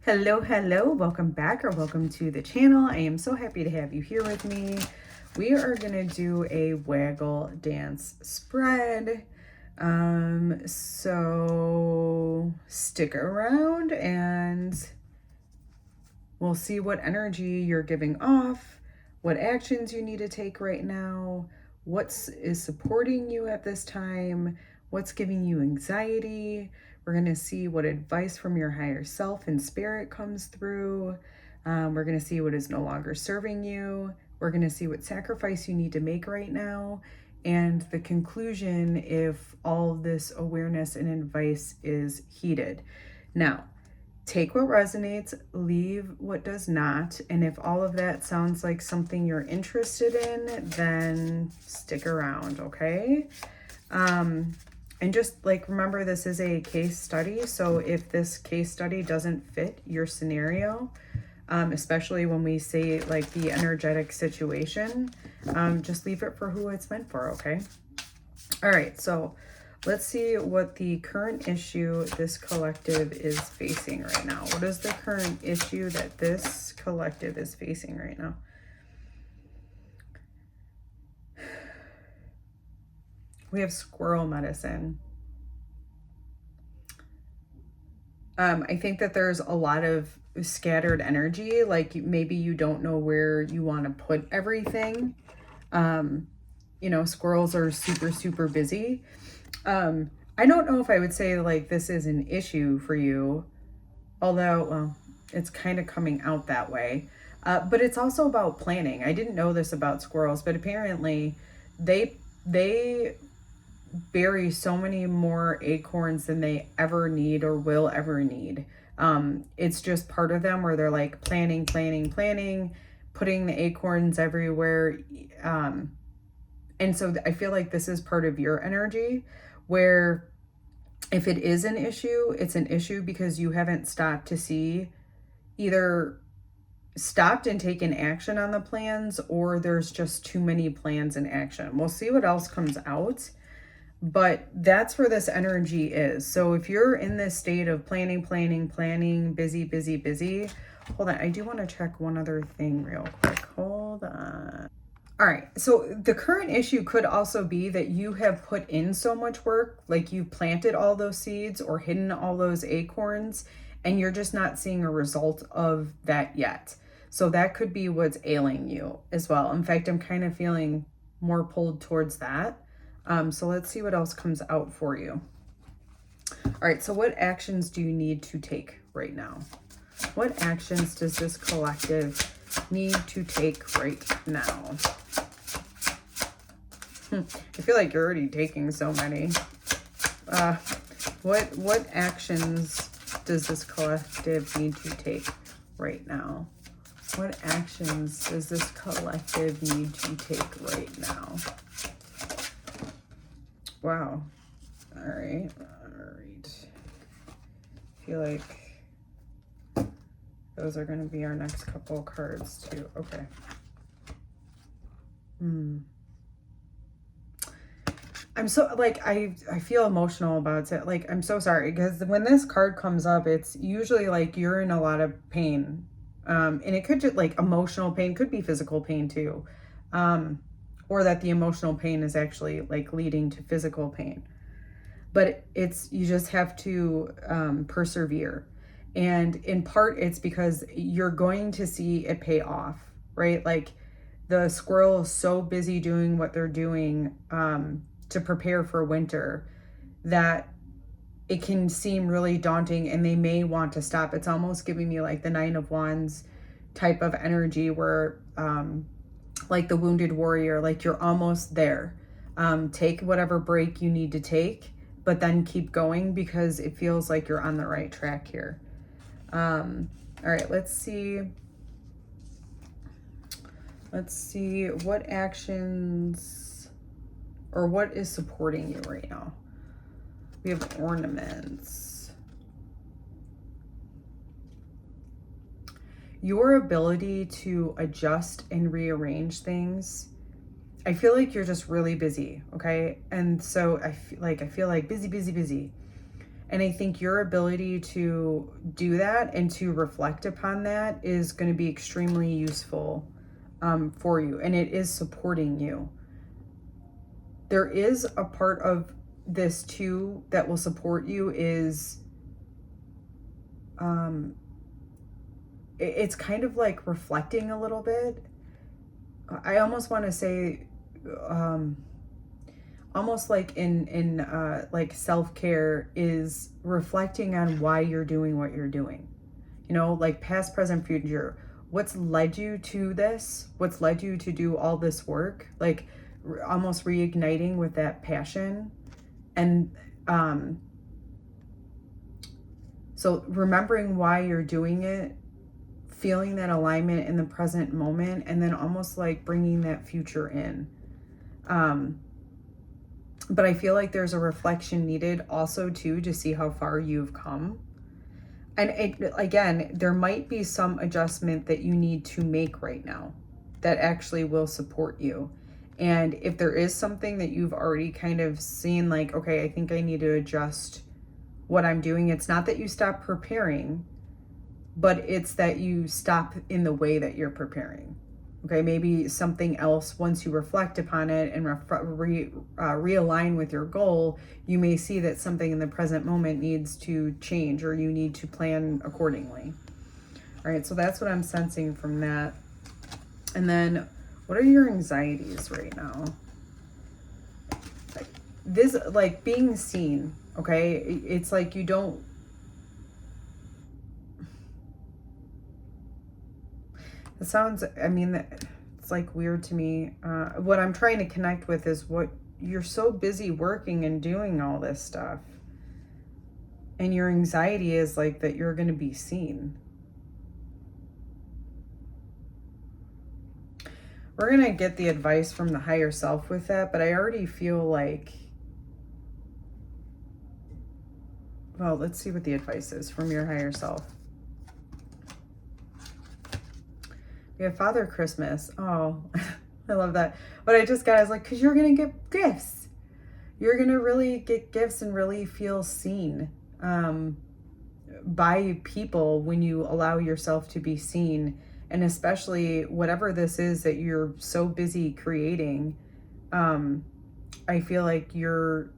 Hello, welcome back or welcome to the channel. I am so happy to have you here with me. We are gonna do a waggle dance spread. So stick around and we'll see what energy you're giving off, what actions you need to take right now, what is supporting you at this time, what's giving you anxiety. We're going to see what advice from your higher self and spirit comes through. We're going to see what is no longer serving you. We're going to see what sacrifice you need to make right now. And the conclusion if all of this awareness and advice is heeded. Now, take what resonates, leave what does not. And if all of that sounds like something you're interested in, then stick around, okay? And just like, remember, this is a case study. So if this case study doesn't fit your scenario, especially when we say like the energetic situation, just leave it for who it's meant for, okay? All right, so let's see what the current issue this collective is facing right now. What is the current issue that this collective is facing right now? We have squirrel medicine. I think that there's a lot of scattered energy, like maybe you don't know where you want to put everything. You know, squirrels are super busy. I don't know if I would say like this is an issue for you, although, well, it's kind of coming out that way. But it's also about planning. I didn't know this about squirrels, but apparently they bury so many more acorns than they ever need or will ever need. It's just part of them where they're like planning, putting the acorns everywhere. And so I feel like this is part of your energy where if it is an issue, it's an issue because you haven't stopped to see, either stopped and taken action on the plans, or there's just too many plans in action. We'll see what else comes out. But that's where this energy is. So if you're in this state of planning, busy. Hold on, I do want to check one other thing real quick. Hold on. All right, so the current issue could also be that you have put in so much work, like you've planted all those seeds or hidden all those acorns, and you're just not seeing a result of that yet. So that could be what's ailing you as well. In fact, I'm kind of feeling more pulled towards that. So let's see what else comes out for you. All right, so what actions do you need to take right now? What actions does this collective need to take right now? I feel like you're already taking so many. What actions does this collective need to take right now? What actions does this collective need to take right now? Wow. All right. I feel like those are going to be our next couple cards too. Okay. I'm so like, I feel emotional about it. Like, I'm so sorry because when this card comes up, it's usually like you're in a lot of pain. And it could just like emotional pain, could be physical pain too. Or that the emotional pain is actually like leading to physical pain. But you just have to persevere. And in part, it's because you're going to see it pay off, right? Like the squirrel is so busy doing what they're doing to prepare for winter that it can seem really daunting and they may want to stop. It's almost giving me like the Nine of Wands type of energy where like the wounded warrior, like you're almost there. Take whatever break you need to take, but then keep going because it feels like you're on the right track here. All right, let's see what actions or what is supporting you right now. We have ornaments. Your ability to adjust and rearrange things. I feel like you're just really busy, okay? And so I feel like busy. And I think your ability to do that and to reflect upon that is going to be extremely useful for you. And it is supporting you. There is a part of this too that will support you is it's kind of like reflecting a little bit. I almost want to say almost like in like self-care is reflecting on why you're doing what you're doing. You know, like past, present, future. What's led you to this? What's led you to do all this work? Like almost reigniting with that passion. And so remembering why you're doing it, feeling that alignment in the present moment, and then almost like bringing that future in. But I feel like there's a reflection needed also too to see how far you've come. And again, there might be some adjustment that you need to make right now that actually will support you. And if there is something that you've already kind of seen, like, okay, I think I need to adjust what I'm doing. It's not that you stop preparing, but it's that you stop in the way that you're preparing. Okay, maybe something else, once you reflect upon it and realign with your goal, you may see that something in the present moment needs to change or you need to plan accordingly. All right, so that's what I'm sensing from that. And then what are your anxieties right now? This, like being seen, okay? It's like you don't, it sounds, I mean, it's like weird to me. What I'm trying to connect with is what you're so busy working and doing all this stuff. And your anxiety is like that you're going to be seen. We're going to get the advice from the higher self with that, but I already feel like, well, let's see what the advice is from your higher self. We have Father Christmas. Oh, I love that. What I just got is like, because you're going to get gifts. You're going to really get gifts and really feel seen by people when you allow yourself to be seen. And especially whatever this is that you're so busy creating, I feel like you're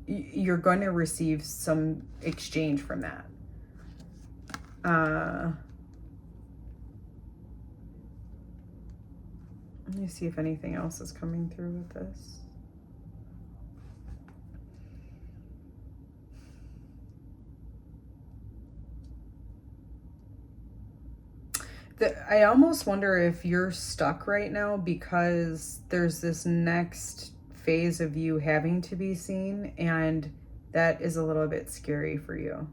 going to receive some exchange from that. Let me see if anything else is coming through with this. I almost wonder if you're stuck right now because there's this next phase of you having to be seen, and that is a little bit scary for you.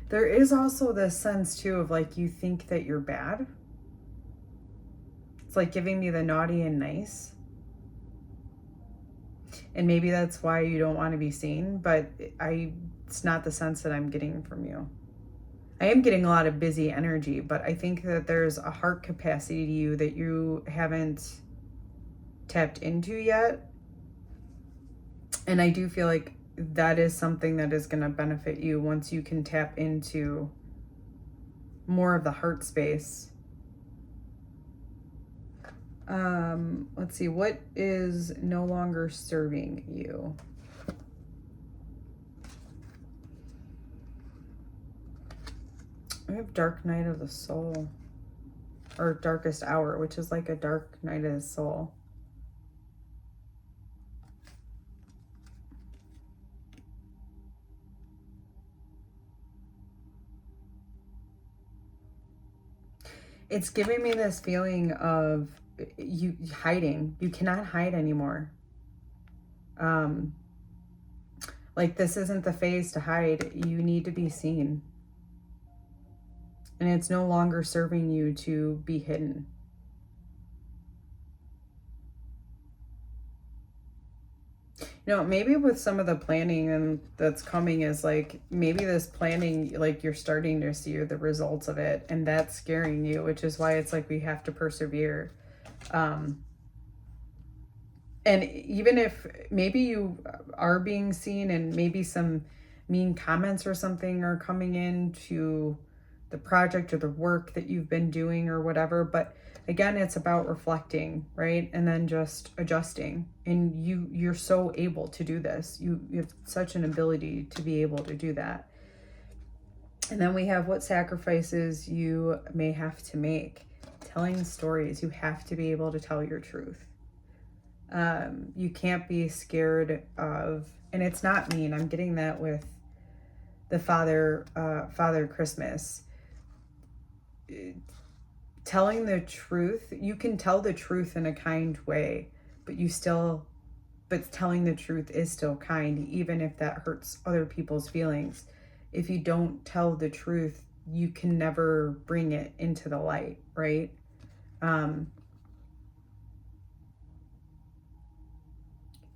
There is also this sense too of like you think that you're bad. It's like giving me the naughty and nice. And maybe that's why you don't want to be seen, but it's not the sense that I'm getting from you. I am getting a lot of busy energy, but I think that there's a heart capacity to you that you haven't tapped into yet. And I do feel like that is something that is going to benefit you once you can tap into more of the heart space. Let's see, what is no longer serving you? I have Dark Night of the Soul, or Darkest Hour, which is like a dark night of the soul. It's giving me this feeling of you hiding. You cannot hide anymore. Like this isn't the phase to hide. You need to be seen. And it's no longer serving you to be hidden. Maybe with some of the planning and that's coming is like, maybe this planning, like you're starting to see the results of it, and that's scaring you, which is why it's like we have to persevere. And even if maybe you are being seen and maybe some mean comments or something are coming into the project or the work that you've been doing or whatever, but again, it's about reflecting, right? And then just adjusting. And you're so able to do this. You have such an ability to be able to do that. And then we have what sacrifices you may have to make. Telling stories. You have to be able to tell your truth. You can't be scared of, and it's not mean. I'm getting that with the Father Christmas. Telling the truth, you can tell the truth in a kind way, but telling the truth is still kind, even if that hurts other people's feelings. If you don't tell the truth, you can never bring it into the light, right?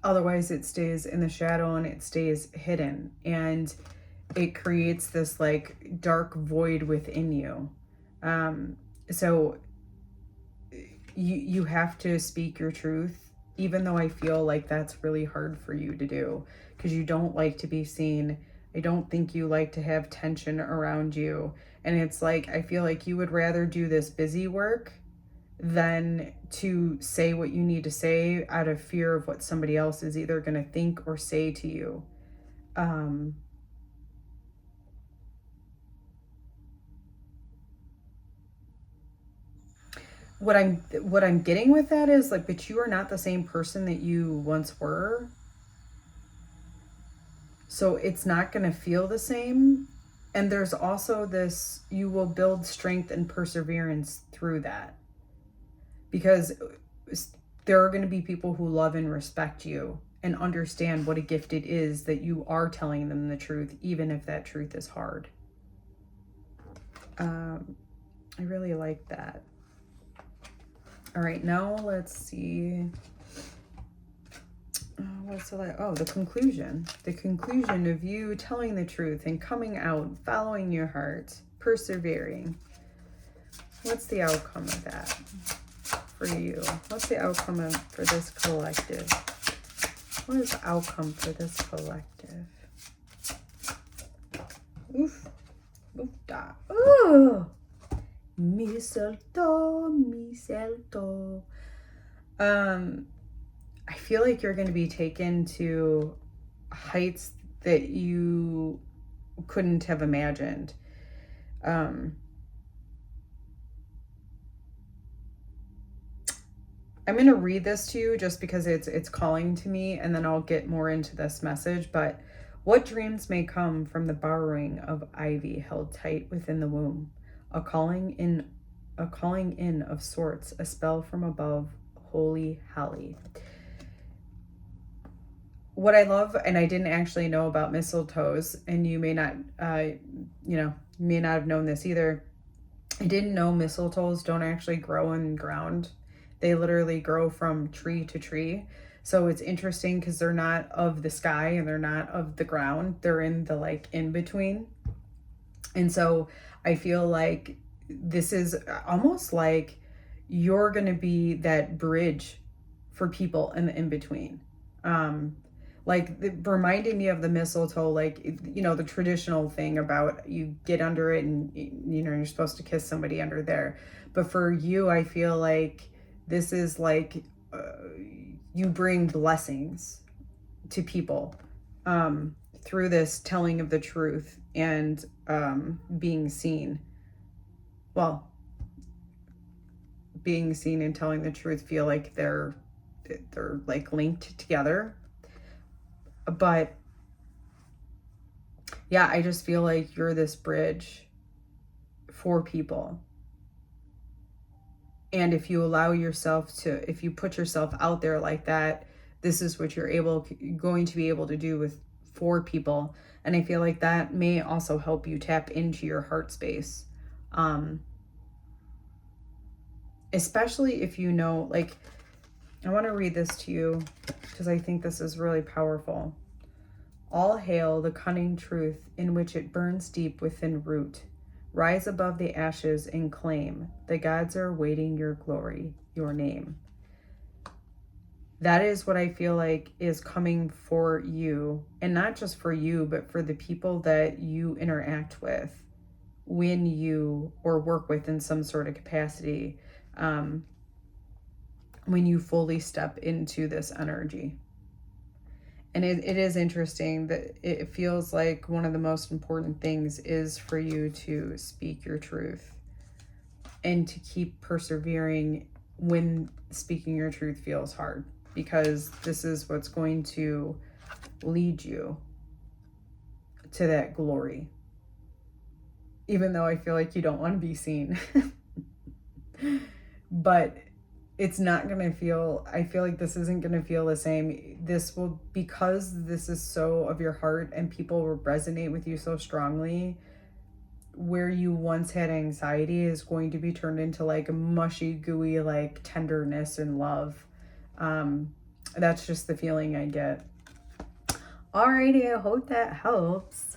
Otherwise it stays in the shadow and it stays hidden, and it creates this like dark void within you. So you have to speak your truth, even though I feel like that's really hard for you to do because you don't like to be seen. I don't think you like to have tension around you. And it's like, I feel like you would rather do this busy work than to say what you need to say out of fear of what somebody else is either going to think or say to you. What I'm getting with that is like, but you are not the same person that you once were. So it's not going to feel the same. And there's also this, you will build strength and perseverance through that. Because there are going to be people who love and respect you and understand what a gift it is that you are telling them the truth, even if that truth is hard. I really like that. All right, now let's see. What's the the conclusion. The conclusion of you telling the truth and coming out, following your heart, persevering. What's the outcome of that for you? What's the outcome for this collective? What is the outcome for this collective? Oof. Oof da. Ooh. 𝗵𝗫𝗀𝗫𝗫𝗀. I feel like you're going to be taken to heights that you couldn't have imagined. I'm going to read this to you just because it's calling to me, and then I'll get more into this message. But what dreams may come from the borrowing of ivy held tight within the womb? A calling in of sorts, a spell from above, holy Halley. What I love, and I didn't actually know about mistletoes, and you may not, may not have known this either. I didn't know mistletoes don't actually grow in ground. They literally grow from tree to tree. So it's interesting because they're not of the sky and they're not of the ground. They're in the like in between. And so I feel like this is almost like you're going to be that bridge for people in the in-between. Reminding me of the mistletoe, the traditional thing about you get under it and, you're supposed to kiss somebody under there. But for you, I feel like this is like you bring blessings to people through this telling of the truth and being seen. Well, being seen and telling the truth feel like they're like linked together. But yeah, I just feel like you're this bridge for people. And if you allow yourself to, if you put yourself out there like that, this is what you're going to be able to do for people. And I feel like that may also help you tap into your heart space. Especially if you know, I want to read this to you because I think this is really powerful. All hail the cunning truth in which it burns deep within root. Rise above the ashes and claim the gods are awaiting your glory, your name. That is what I feel like is coming for you, and not just for you, but for the people that you interact with when you, or work with in some sort of capacity, when you fully step into this energy. And it is interesting that it feels like one of the most important things is for you to speak your truth and to keep persevering when speaking your truth feels hard, because this is what's going to lead you to that glory. Even though I feel like you don't want to be seen. But it's not going to feel, I feel like this isn't going to feel the same. This will, because this is so of your heart and people will resonate with you so strongly, where you once had anxiety is going to be turned into like a mushy, gooey, like tenderness and love. That's just the feeling I get. Alrighty, I hope that helps.